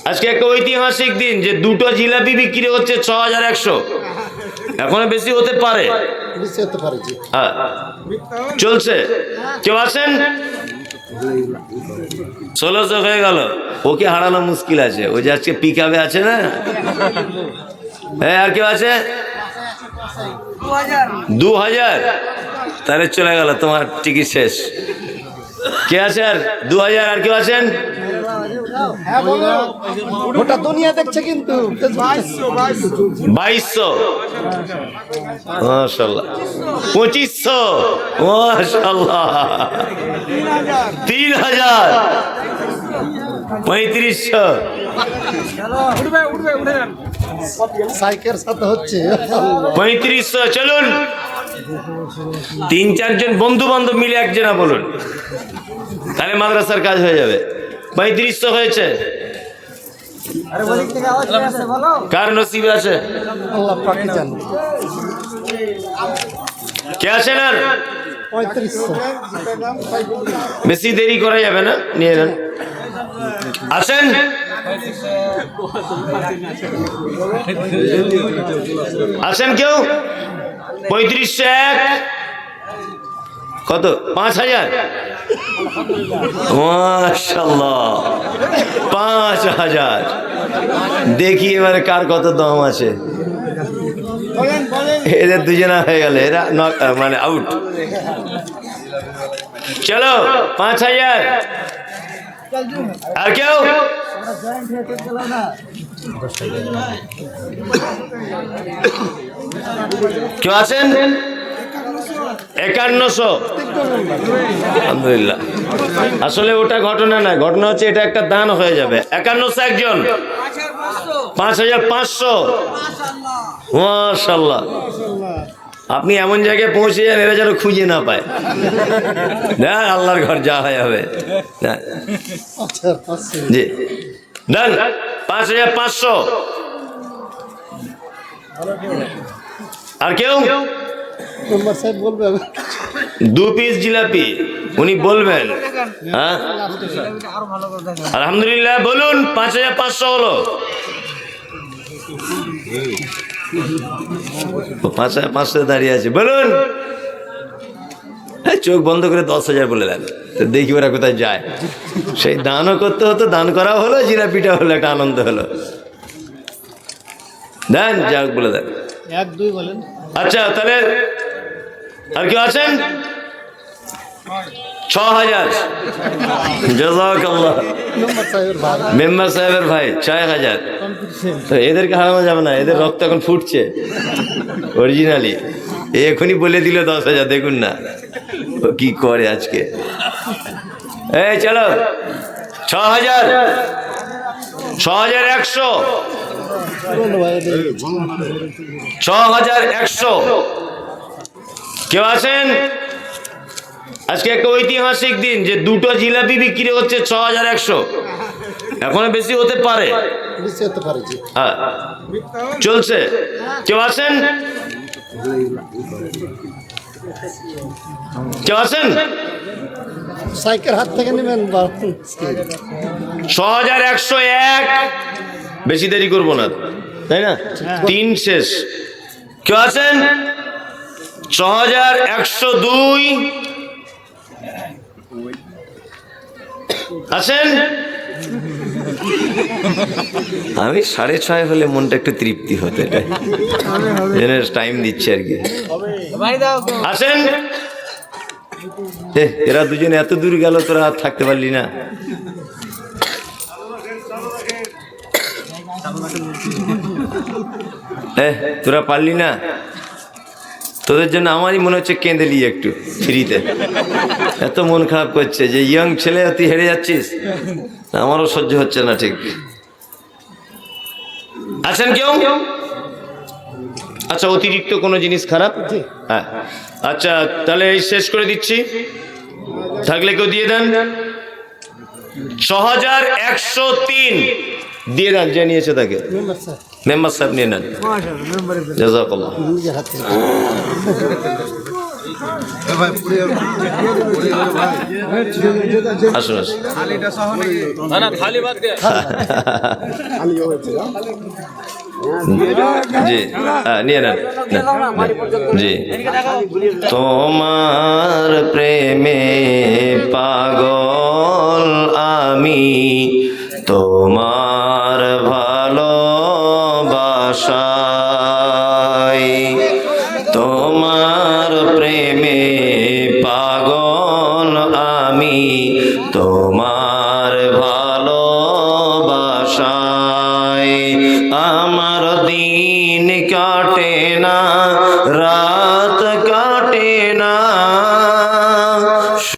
আজকে একটা ঐতিহাসিক দিন যে দুটো জিলাপি বিক্রি হচ্ছে 6100। এখনো বেশি হতে পারে, হ্যাঁ চলছে। কেউ আছেন? 1600 হয়ে গেল। ওকে হারানো মুশকিল আছে, ওই যে আজকে পিকআপে আছে না। হ্যাঁ আর কেউ আছে? 2000। তাহলে চলে গেল, তোমার টিকিট শেষ। কে আছে আর 2000? আর কেউ আছেন? গোটা দুনিয়া দেখছে কিন্তু 2200, মাশাআল্লাহ। 2500, মাশাআল্লাহ। 3000, 3500। সাইকের সাথে হচ্ছে 3500। চলুন 3-4 জন বন্ধু বান্ধব মিলে একজনা বলুন, তাহলে মাদ্রাসার কাজ হয়ে যাবে। 3500 হয়েছে। কার নসিবে আছে? আল্লাহ পাকই জানে। কে আছেন আর? 3500। বেশি দেরি করা যাবে না, নিয়ে নেন। আসেন। আসেন কেউ? 3501। কত? 5000। মাশাআল্লাহ, 5000। দেখি এবারে কার কত দম আছে। এদের দুজনা হয়ে গেল, এরা মানে আউট। চলো 5000। আর কেউ? কেউ আছেন? 5100। আলহামদুলিল্লাহ। আসলে ওটা ঘটনা না, ঘটনা হচ্ছে এটা একটা দান হয়ে যাবে। 5100 একজন। 5500। মাশাআল্লাহ। আপনি এমন জায়গায় পৌঁছে যান এরা যেন খুঁজে না পায়। না, আল্লাহর ঘর যা হয় হবে। জি ডান। 5500। আর কেউ? 2 পিস জিলাপি উনি বলবেন। হ্যাঁ আলহামদুলিল্লাহ। বলুন 5500 হলো। 5500 দাঁড়িয়ে আছে, বলুন। চোখ বন্ধ করে 10,000 বলে দেন, দেখি ওরা কোথায় যায়। সেই দানও করতে হতো, দান করা হলো, জিলাপিটা হলো, একটা আনন্দ হলো। দেন, যাক বলে দেন। 1-2 বলেন। আচ্ছা তাহলে আর কেউ আছেন? 6000। জাযাকাল্লাহ। মেম্বার সাহেবের ভাই 6000। তো এদেরকে হারানো যাবে না, এদের রক্ত এখন ফুটছে অরিজিনালি। এখনই বলে দিল 10,000। দেখুন না ও কি করে আজকে। এই চলো 6000। 6100। 6100। কেউ আছেন? আজকে একটা ঐতিহাসিক দিন যে দুটো জিলাপি বিক্রি হচ্ছে 6100। এখনো বেশি হতে পারে, হ্যাঁ চলছে। কেউ আছেন? কেউ আছেন? সাইকেল হাত থেকে নেবেন। 6101। বেশি দেরি করবো না, তাই না? 3 শেষ। কেউ আছেন? 6102 আছেন? আমি 6:30 হলে মনটা একটু তৃপ্তি হতো, এটাই টাইম দিচ্ছে আর কি। আছেন? এরা দুজনে এত দূর গেল, তোরা থাকতে পারলি না। তোরা পারলি না, তোদের জন্য আমারই মনে হচ্ছে কেঁদেলি একটু ফ্রিতে। এত মন খারাপ করছে যে ইয়ং ছেলে তুই হেরে যাচ্ছিস, আমারও সহ্য হচ্ছে না ঠিক। আছেন কেউ? আচ্ছা অতিরিক্ত কোনো জিনিস খারাপ? হ্যাঁ আচ্ছা তাহলে এই শেষ করে দিচ্ছি, থাকলে কেউ দিয়ে দেন। 6103 দিয়ে দেন, যে নিয়েছে তাকে। মেম্বার সাহেব নিয়ে নেন। জাযাকাল্লাহ। আসুন আসুন জি নিয়ে নেন জি তোমার প্রেমে পাগল আমি তোমার